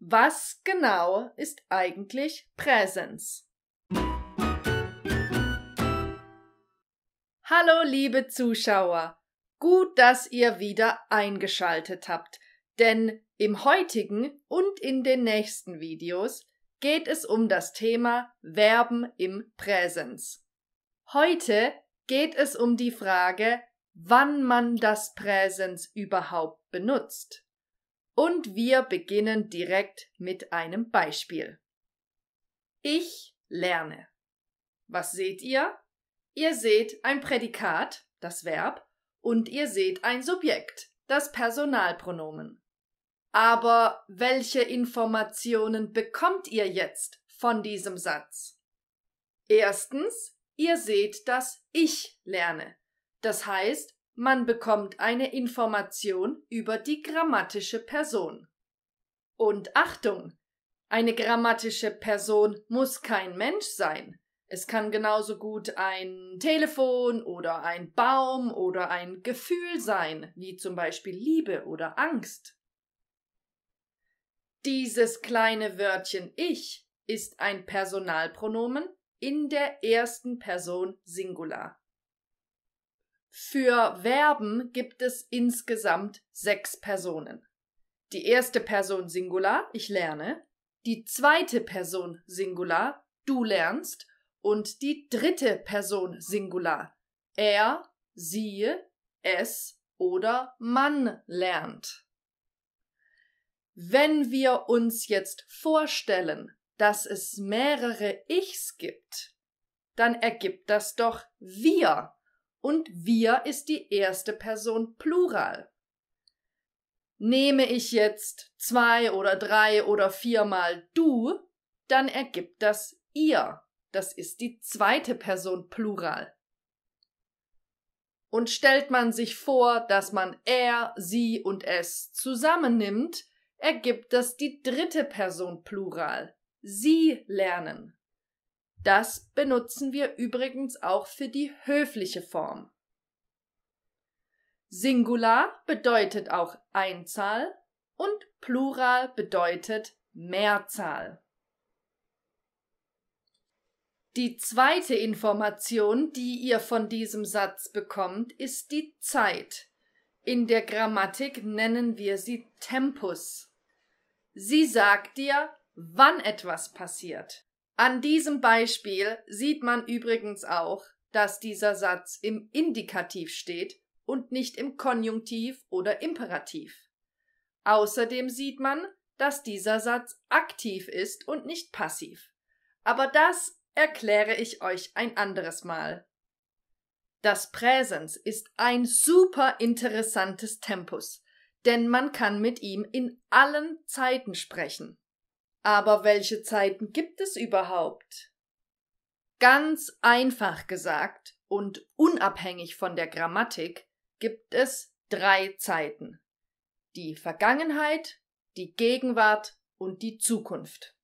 Was genau ist eigentlich Präsens? Hallo liebe Zuschauer, gut, dass ihr wieder eingeschaltet habt, denn im heutigen und in den nächsten Videos geht es um das Thema Verben im Präsens. Heute geht es um die Frage, wann man das Präsens überhaupt benutzt. Und wir beginnen direkt mit einem Beispiel. Ich lerne. Was seht ihr? Ihr seht ein Prädikat, das Verb, und ihr seht ein Subjekt, das Personalpronomen. Aber welche Informationen bekommt ihr jetzt von diesem Satz? Erstens, ihr seht das Ich lerne. Das heißt, man bekommt eine Information über die grammatische Person. Und Achtung! Eine grammatische Person muss kein Mensch sein. Es kann genauso gut ein Telefon oder ein Baum oder ein Gefühl sein, wie zum Beispiel Liebe oder Angst. Dieses kleine Wörtchen Ich ist ein Personalpronomen in der ersten Person Singular. Für Verben gibt es insgesamt 6 Personen. Die erste Person Singular, ich lerne, die zweite Person Singular, du lernst, und die dritte Person Singular, er, sie, es oder man lernt. Wenn wir uns jetzt vorstellen, dass es mehrere Ichs gibt, dann ergibt das doch wir. Und wir ist die erste Person Plural. Nehme ich jetzt 2 oder 3 oder 4 Mal du, dann ergibt das ihr. Das ist die zweite Person Plural. Und stellt man sich vor, dass man er, sie und es zusammennimmt, ergibt das die dritte Person Plural. Sie lernen. Das benutzen wir übrigens auch für die höfliche Form. Singular bedeutet auch Einzahl und Plural bedeutet Mehrzahl. Die zweite Information, die ihr von diesem Satz bekommt, ist die Zeit. In der Grammatik nennen wir sie Tempus. Sie sagt dir, wann etwas passiert. An diesem Beispiel sieht man übrigens auch, dass dieser Satz im Indikativ steht und nicht im Konjunktiv oder Imperativ. Außerdem sieht man, dass dieser Satz aktiv ist und nicht passiv. Aber das erkläre ich euch ein anderes Mal. Das Präsens ist ein super interessantes Tempus, denn man kann mit ihm in allen Zeiten sprechen. Aber welche Zeiten gibt es überhaupt? Ganz einfach gesagt und unabhängig von der Grammatik gibt es 3 Zeiten. Die Vergangenheit, die Gegenwart und die Zukunft.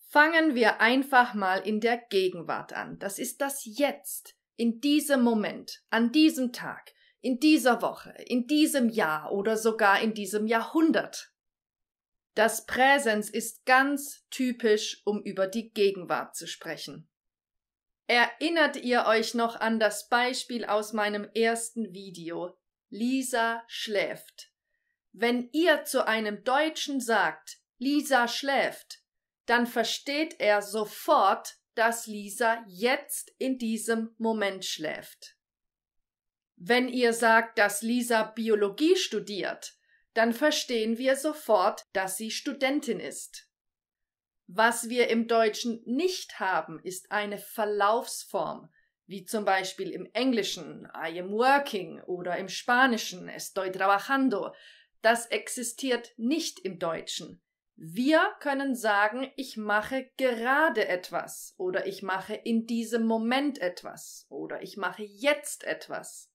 Fangen wir einfach mal in der Gegenwart an. Das ist das Jetzt, in diesem Moment, an diesem Tag, in dieser Woche, in diesem Jahr oder sogar in diesem Jahrhundert. Das Präsens ist ganz typisch, um über die Gegenwart zu sprechen. Erinnert ihr euch noch an das Beispiel aus meinem ersten Video? Lisa schläft. Wenn ihr zu einem Deutschen sagt, Lisa schläft, dann versteht er sofort, dass Lisa jetzt in diesem Moment schläft. Wenn ihr sagt, dass Lisa Biologie studiert, dann verstehen wir sofort, dass sie Studentin ist. Was wir im Deutschen nicht haben, ist eine Verlaufsform, wie zum Beispiel im Englischen I am working oder im Spanischen estoy trabajando. Das existiert nicht im Deutschen. Wir können sagen, ich mache gerade etwas oder ich mache in diesem Moment etwas oder ich mache jetzt etwas.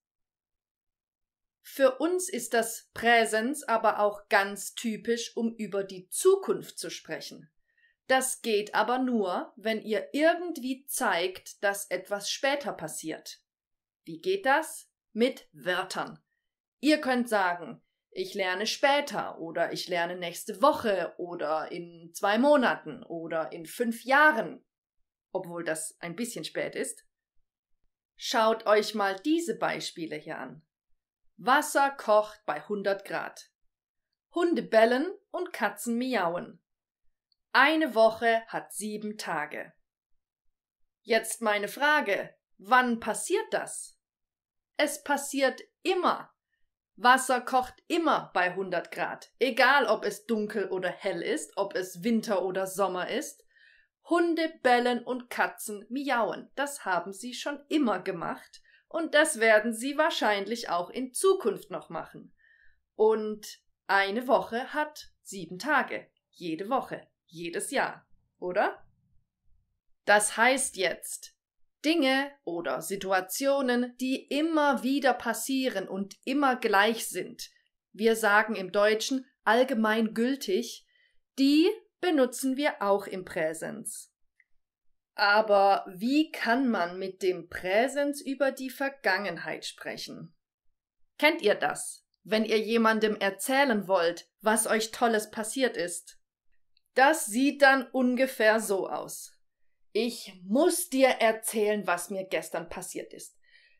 Für uns ist das Präsens aber auch ganz typisch, um über die Zukunft zu sprechen. Das geht aber nur, wenn ihr irgendwie zeigt, dass etwas später passiert. Wie geht das? Mit Wörtern. Ihr könnt sagen, ich lerne später oder ich lerne nächste Woche oder in 2 Monaten oder in 5 Jahren, obwohl das ein bisschen spät ist. Schaut euch mal diese Beispiele hier an. Wasser kocht bei 100 Grad. Hunde bellen und Katzen miauen. Eine Woche hat 7 Tage. Jetzt meine Frage, wann passiert das? Es passiert immer. Wasser kocht immer bei 100 Grad, egal ob es dunkel oder hell ist, ob es Winter oder Sommer ist. Hunde bellen und Katzen miauen. Das haben sie schon immer gemacht und das werden sie wahrscheinlich auch in Zukunft noch machen. Und eine Woche hat 7 Tage. Jede Woche, jedes Jahr, oder? Das heißt jetzt, Dinge oder Situationen, die immer wieder passieren und immer gleich sind, wir sagen im Deutschen allgemein gültig, die benutzen wir auch im Präsens. Aber wie kann man mit dem Präsens über die Vergangenheit sprechen? Kennt ihr das, wenn ihr jemandem erzählen wollt, was euch Tolles passiert ist? Das sieht dann ungefähr so aus. Ich muss dir erzählen, was mir gestern passiert ist.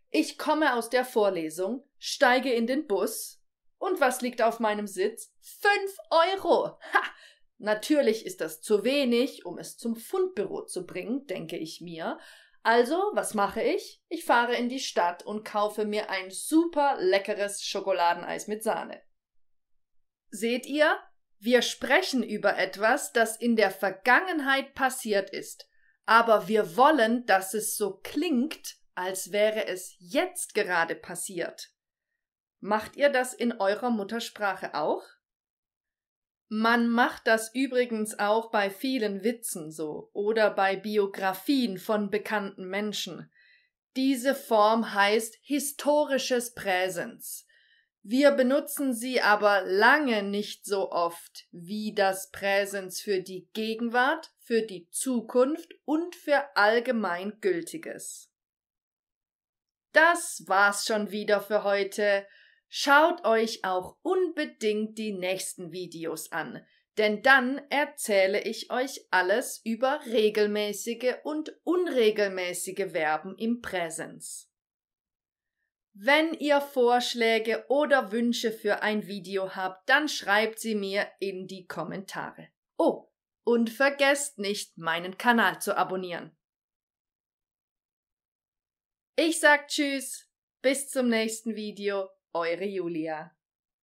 Ich komme aus der Vorlesung, steige in den Bus und was liegt auf meinem Sitz? 5 Euro! Ha! Natürlich ist das zu wenig, um es zum Fundbüro zu bringen, denke ich mir. Also, was mache ich? Ich fahre in die Stadt und kaufe mir ein super leckeres Schokoladeneis mit Sahne. Seht ihr? Wir sprechen über etwas, das in der Vergangenheit passiert ist, aber wir wollen, dass es so klingt, als wäre es jetzt gerade passiert. Macht ihr das in eurer Muttersprache auch? Man macht das übrigens auch bei vielen Witzen so oder bei Biografien von bekannten Menschen. Diese Form heißt historisches Präsens. Wir benutzen sie aber lange nicht so oft wie das Präsens für die Gegenwart, für die Zukunft und für Allgemeingültiges. Das war's schon wieder für heute. Schaut euch auch unbedingt die nächsten Videos an, denn dann erzähle ich euch alles über regelmäßige und unregelmäßige Verben im Präsens. Wenn ihr Vorschläge oder Wünsche für ein Video habt, dann schreibt sie mir in die Kommentare. Oh, und vergesst nicht, meinen Kanal zu abonnieren. Ich sag Tschüss, bis zum nächsten Video. Eure Julia.